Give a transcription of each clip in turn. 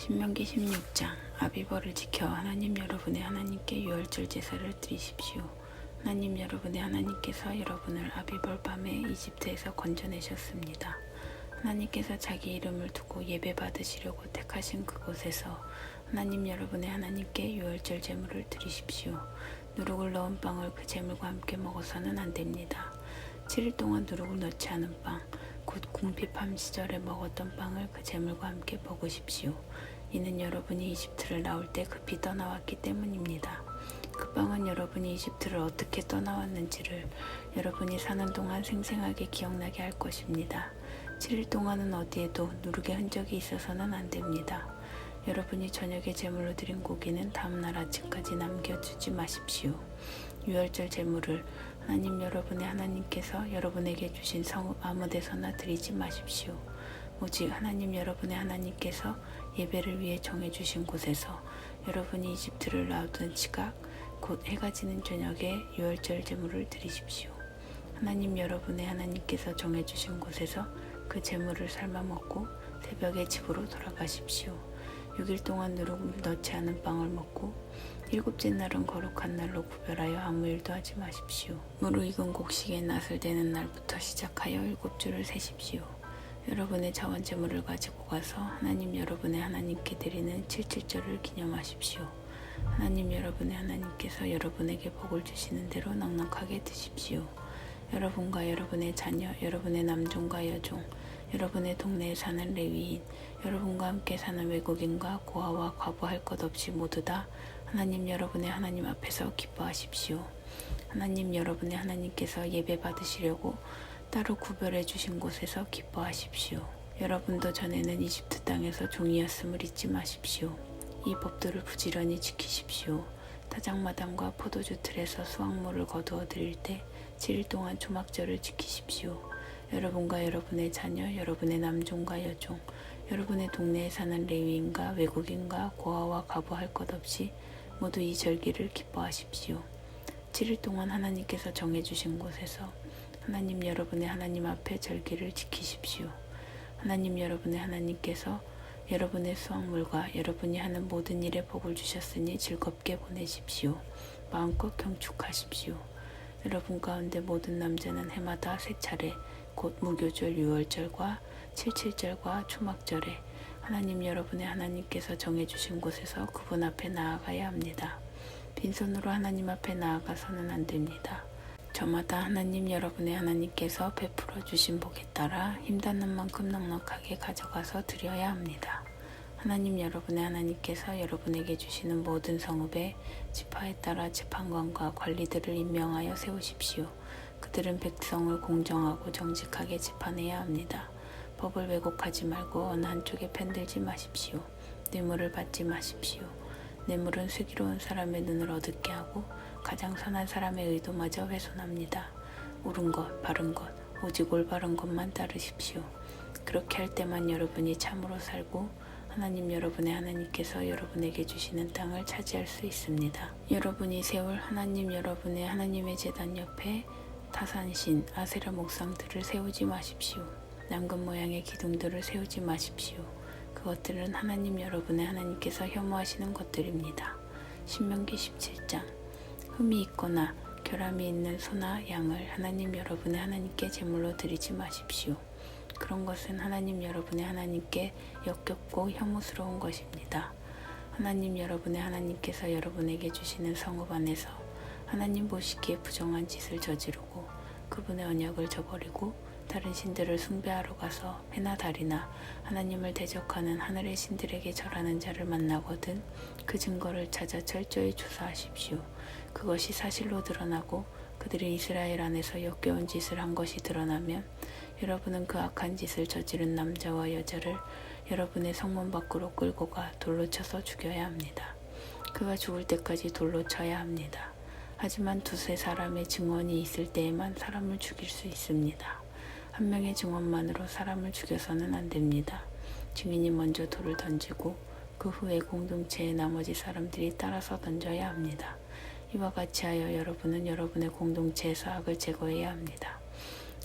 신명기 16장. 아비벌을 지켜 하나님 여러분의 하나님께 유월절 제사를 드리십시오. 하나님 여러분의 하나님께서 여러분을 아비벌 밤에 이집트에서 건져내셨습니다. 하나님께서 자기 이름을 두고 예배 받으시려고 택하신 그곳에서 하나님 여러분의 하나님께 유월절 제물을 드리십시오. 누룩을 넣은 빵을 그 제물과 함께 먹어서는 안 됩니다. 7일 동안 누룩을 넣지 않은 빵, 곧 궁핍함 시절에 먹었던 빵을 그 제물과 함께 먹으십시오. 이는 여러분이 이집트를 나올 때 급히 떠나왔기 때문입니다. 그 빵은 여러분이 이집트를 어떻게 떠나왔는지를 여러분이 사는 동안 생생하게 기억나게 할 것입니다. 7일 동안은 어디에도 누룩의 흔적이 있어서는 안 됩니다. 여러분이 저녁에 제물로 드린 고기는 다음날 아침까지 남겨두지 마십시오. 유월절 제물을 하나님 여러분의 하나님께서 여러분에게 주신 성읍 아무 데서나 드리지 마십시오. 오직 하나님 여러분의 하나님께서 예배를 위해 정해주신 곳에서 여러분이 이집트를 나오던 시각 곧 해가 지는 저녁에 유월절 제물을 드리십시오. 하나님 여러분의 하나님께서 정해주신 곳에서 그 제물을 삶아 먹고 새벽에 집으로 돌아가십시오. 6일 동안 누룩을 넣지 않은 빵을 먹고 일곱째 날은 거룩한 날로 구별하여 아무 일도 하지 마십시오. 무르익은 곡식의 낫을 대는 날부터 시작하여 7주를 세십시오. 여러분의 자원 제물을 가지고 가서 하나님 여러분의 하나님께 드리는 칠칠절을 기념하십시오. 하나님 여러분의 하나님께서 여러분에게 복을 주시는 대로 넉넉하게 드십시오. 여러분과 여러분의 자녀, 여러분의 남종과 여종, 여러분의 동네에 사는 레위인, 여러분과 함께 사는 외국인과 고아와 과부할 것 없이 모두 다 하나님 여러분의 하나님 앞에서 기뻐하십시오. 하나님 여러분의 하나님께서 예배 받으시려고 따로 구별해 주신 곳에서 기뻐하십시오. 여러분도 전에는 이집트 땅에서 종이었음을 잊지 마십시오. 이 법들을 부지런히 지키십시오. 타작마당과 포도주 틀에서 수확물을 거두어 드릴 때 7일 동안 초막절을 지키십시오. 여러분과 여러분의 자녀, 여러분의 남종과 여종, 여러분의 동네에 사는 레위인과 외국인과 고아와 과부할 것 없이 모두 이 절기를 기뻐하십시오. 7일 동안 하나님께서 정해주신 곳에서 하나님 여러분의 하나님 앞에 절기를 지키십시오. 하나님 여러분의 하나님께서 여러분의 수확물과 여러분이 하는 모든 일에 복을 주셨으니 즐겁게 보내십시오. 마음껏 경축하십시오. 여러분 가운데 모든 남자는 해마다 3차례 곧 무교절 유월절과 칠칠절과 초막절에 하나님 여러분의 하나님께서 정해주신 곳에서 그분 앞에 나아가야 합니다. 빈손으로 하나님 앞에 나아가서는 안 됩니다. 저마다 하나님 여러분의 하나님께서 베풀어 주신 복에 따라 힘닿는 만큼 넉넉하게 가져가서 드려야 합니다. 하나님 여러분의 하나님께서 여러분에게 주시는 모든 성읍에 지파에 따라 재판관과 관리들을 임명하여 세우십시오. 그들은 백성을 공정하고 정직하게 재판해야 합니다. 법을 왜곡하지 말고 어느 한쪽에 편들지 마십시오. 뇌물을 받지 마십시오. 뇌물은 슬기로운 사람의 눈을 어둡게 하고 가장 선한 사람의 의도마저 훼손합니다. 옳은 것, 바른 것, 오직 올바른 것만 따르십시오. 그렇게 할 때만 여러분이 참으로 살고 하나님 여러분의 하나님께서 여러분에게 주시는 땅을 차지할 수 있습니다. 여러분이 세울 하나님 여러분의 하나님의 제단 옆에 타산신, 아세라 목상들을 세우지 마십시오. 남금 모양의 기둥들을 세우지 마십시오. 그것들은 하나님 여러분의 하나님께서 혐오하시는 것들입니다. 신명기 17장. 흠이 있거나 결함이 있는 소나 양을 하나님 여러분의 하나님께 제물로 드리지 마십시오. 그런 것은 하나님 여러분의 하나님께 역겹고 혐오스러운 것입니다. 하나님 여러분의 하나님께서 여러분에게 주시는 성읍 안에서 하나님 보시기에 부정한 짓을 저지르고 그분의 언약을 저버리고 다른 신들을 숭배하러 가서 해나 달이나 하나님을 대적하는 하늘의 신들에게 절하는 자를 만나거든 그 증거를 찾아 철저히 조사하십시오. 그것이 사실로 드러나고 그들이 이스라엘 안에서 역겨운 짓을 한 것이 드러나면 여러분은 그 악한 짓을 저지른 남자와 여자를 여러분의 성문 밖으로 끌고 가 돌로 쳐서 죽여야 합니다. 그가 죽을 때까지 돌로 쳐야 합니다. 하지만 2-3사람의 증언이 있을 때에만 사람을 죽일 수 있습니다. 한 명의 증언만으로 사람을 죽여서는 안 됩니다. 증인이 먼저 돌을 던지고 그 후에 공동체의 나머지 사람들이 따라서 던져야 합니다. 이와 같이 하여 여러분은 여러분의 공동체에서 악을 제거해야 합니다.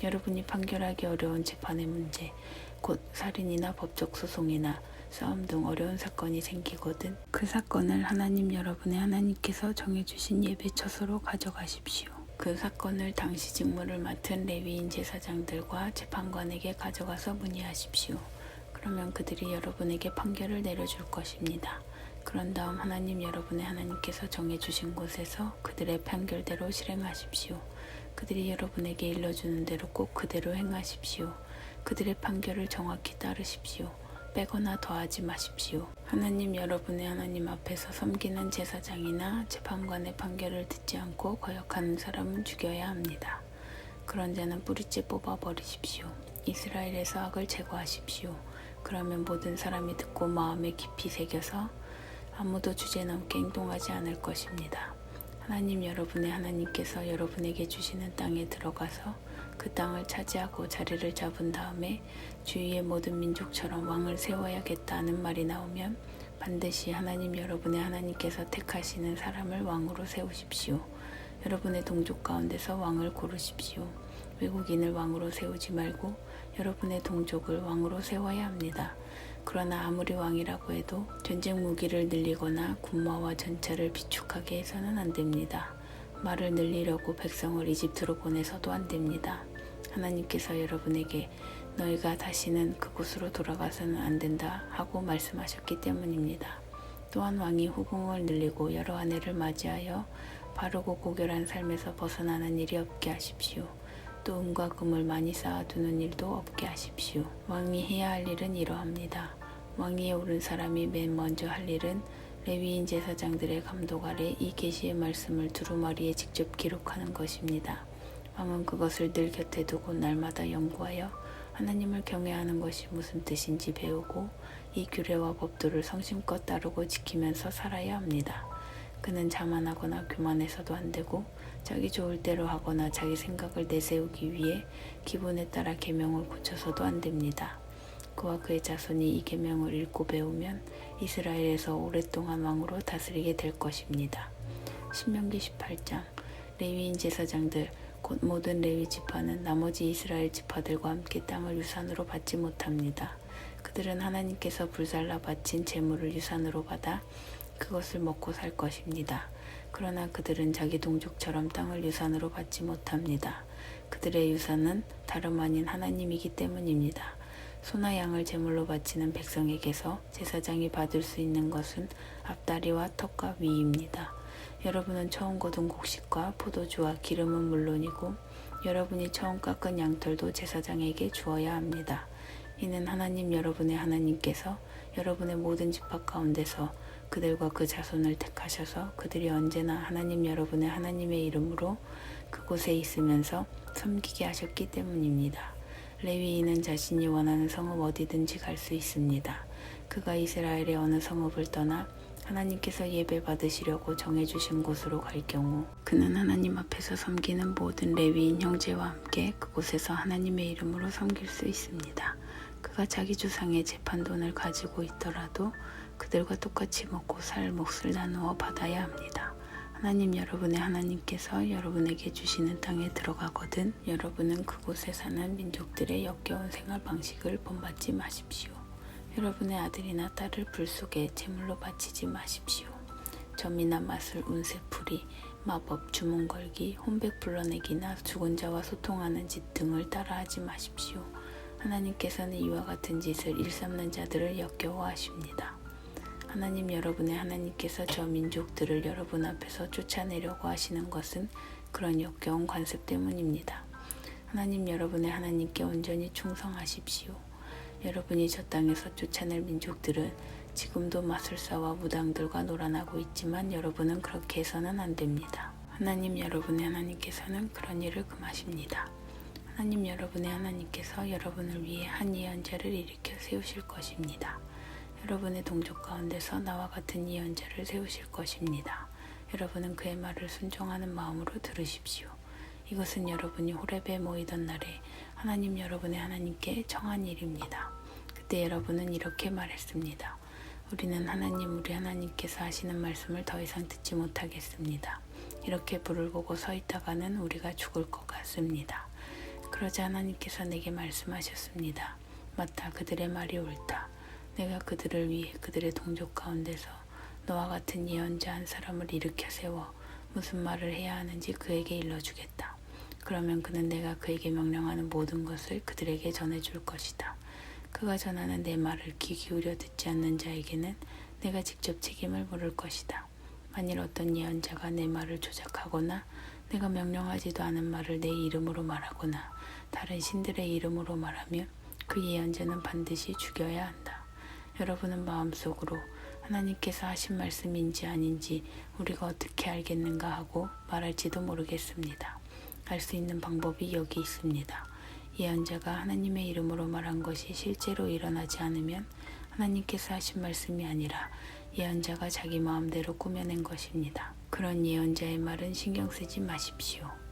여러분이 판결하기 어려운 재판의 문제, 곧 살인이나 법적 소송이나 싸움 등 어려운 사건이 생기거든 그 사건을 하나님 여러분의 하나님께서 정해주신 예배 처소로 가져가십시오. 그 사건을 당시 직무를 맡은 레위인 제사장들과 재판관에게 가져가서 문의하십시오. 그러면 그들이 여러분에게 판결을 내려줄 것입니다. 그런 다음 하나님 여러분의 하나님께서 정해주신 곳에서 그들의 판결대로 실행하십시오. 그들이 여러분에게 일러주는 대로 꼭 그대로 행하십시오. 그들의 판결을 정확히 따르십시오. 빼거나 더하지 마십시오. 하나님 여러분의 하나님 앞에서 섬기는 제사장이나 재판관의 판결을 듣지 않고 거역하는 사람은 죽여야 합니다. 그런 자는 뿌리째 뽑아버리십시오. 이스라엘에서 악을 제거하십시오. 그러면 모든 사람이 듣고 마음에 깊이 새겨서 아무도 주제넘게 행동하지 않을 것입니다. 하나님 여러분의 하나님께서 여러분에게 주시는 땅에 들어가서 그 땅을 차지하고 자리를 잡은 다음에 주위의 모든 민족처럼 왕을 세워야겠다는 말이 나오면 반드시 하나님 여러분의 하나님께서 택하시는 사람을 왕으로 세우십시오. 여러분의 동족 가운데서 왕을 고르십시오. 외국인을 왕으로 세우지 말고 여러분의 동족을 왕으로 세워야 합니다. 그러나 아무리 왕이라고 해도 전쟁 무기를 늘리거나 군마와 전차를 비축하게 해서는 안 됩니다. 말을 늘리려고 백성을 이집트로 보내서도 안 됩니다. 하나님께서 여러분에게 너희가 다시는 그곳으로 돌아가서는 안 된다 하고 말씀하셨기 때문입니다. 또한 왕이 후궁을 늘리고 여러 아내를 맞이하여 바르고 고결한 삶에서 벗어나는 일이 없게 하십시오. 또 은과 금을 많이 쌓아두는 일도 없게 하십시오. 왕이 해야 할 일은 이러합니다. 왕위에 오른 사람이 맨 먼저 할 일은 레위인 제사장들의 감독 아래 이 계시의 말씀을 두루마리에 직접 기록하는 것입니다. 왕은 그것을 늘 곁에 두고 날마다 연구하여 하나님을 경외하는 것이 무슨 뜻인지 배우고 이 규례와 법도를 성심껏 따르고 지키면서 살아야 합니다. 그는 자만하거나 교만해서도 안 되고 자기 좋을 대로 하거나 자기 생각을 내세우기 위해 기분에 따라 계명을 고쳐서도 안 됩니다. 그와 그의 자손이 이 계명을 읽고 배우면 이스라엘에서 오랫동안 왕으로 다스리게 될 것입니다. 신명기 18장 레위인 제사장들 곧 모든 레위 지파는 나머지 이스라엘 지파들과 함께 땅을 유산으로 받지 못합니다. 그들은 하나님께서 불살라 바친 제물을 유산으로 받아 그것을 먹고 살 것입니다. 그러나 그들은 자기 동족처럼 땅을 유산으로 받지 못합니다. 그들의 유산은 다름 아닌 하나님이기 때문입니다. 소나 양을 제물로 바치는 백성에게서 제사장이 받을 수 있는 것은 앞다리와 턱과 위입니다. 여러분은 처음 거둔 곡식과 포도주와 기름은 물론이고 여러분이 처음 깎은 양털도 제사장에게 주어야 합니다. 이는 하나님 여러분의 하나님께서 여러분의 모든 지파 가운데서 그들과 그 자손을 택하셔서 그들이 언제나 하나님 여러분의 하나님의 이름으로 그곳에 있으면서 섬기게 하셨기 때문입니다. 레위인은 자신이 원하는 성읍 어디든지 갈 수 있습니다. 그가 이스라엘의 어느 성읍을 떠나 하나님께서 예배 받으시려고 정해주신 곳으로 갈 경우 그는 하나님 앞에서 섬기는 모든 레위인 형제와 함께 그곳에서 하나님의 이름으로 섬길 수 있습니다. 그가 자기 조상의 재판돈을 가지고 있더라도 그들과 똑같이 먹고 살 몫을 나누어 받아야 합니다. 하나님 여러분의 하나님께서 여러분에게 주시는 땅에 들어가거든 여러분은 그곳에 사는 민족들의 역겨운 생활 방식을 본받지 마십시오. 여러분의 아들이나 딸을 불 속에 제물로 바치지 마십시오. 점이나 마술, 운세풀이, 마법, 주문 걸기, 혼백 불러내기나 죽은 자와 소통하는 짓 등을 따라하지 마십시오. 하나님께서는 이와 같은 짓을 일삼는 자들을 역겨워하십니다. 하나님 여러분의 하나님께서 저 민족들을 여러분 앞에서 쫓아내려고 하시는 것은 그런 역겨운 관습 때문입니다. 하나님 여러분의 하나님께 온전히 충성하십시오. 여러분이 저 땅에서 쫓아낼 민족들은 지금도 마술사와 무당들과 놀아나고 있지만 여러분은 그렇게 해서는 안 됩니다. 하나님 여러분의 하나님께서는 그런 일을 금하십니다. 하나님 여러분의 하나님께서 여러분을 위해 한 예언자를 일으켜 세우실 것입니다. 여러분의 동족 가운데서 나와 같은 예언자를 세우실 것입니다. 여러분은 그의 말을 순종하는 마음으로 들으십시오. 이것은 여러분이 호렙에 모이던 날에 하나님 여러분의 하나님께 청한 일입니다. 그때 여러분은 이렇게 말했습니다. 우리는 하나님 우리 하나님께서 하시는 말씀을 더 이상 듣지 못하겠습니다. 이렇게 불을 보고 서 있다가는 우리가 죽을 것 같습니다. 그러자 하나님께서 내게 말씀하셨습니다. 맞다, 그들의 말이 옳다. 내가 그들을 위해 그들의 동족 가운데서 너와 같은 예언자 한 사람을 일으켜 세워 무슨 말을 해야 하는지 그에게 일러주겠다. 그러면 그는 내가 그에게 명령하는 모든 것을 그들에게 전해줄 것이다. 그가 전하는 내 말을 귀 기울여 듣지 않는 자에게는 내가 직접 책임을 물을 것이다. 만일 어떤 예언자가 내 말을 조작하거나 내가 명령하지도 않은 말을 내 이름으로 말하거나 다른 신들의 이름으로 말하면 그 예언자는 반드시 죽여야 한다. 여러분은 마음속으로 하나님께서 하신 말씀인지 아닌지 우리가 어떻게 알겠는가 하고 말할지도 모르겠습니다. 알 수 있는 방법이 여기 있습니다. 예언자가 하나님의 이름으로 말한 것이 실제로 일어나지 않으면 하나님께서 하신 말씀이 아니라 예언자가 자기 마음대로 꾸며낸 것입니다. 그런 예언자의 말은 신경 쓰지 마십시오.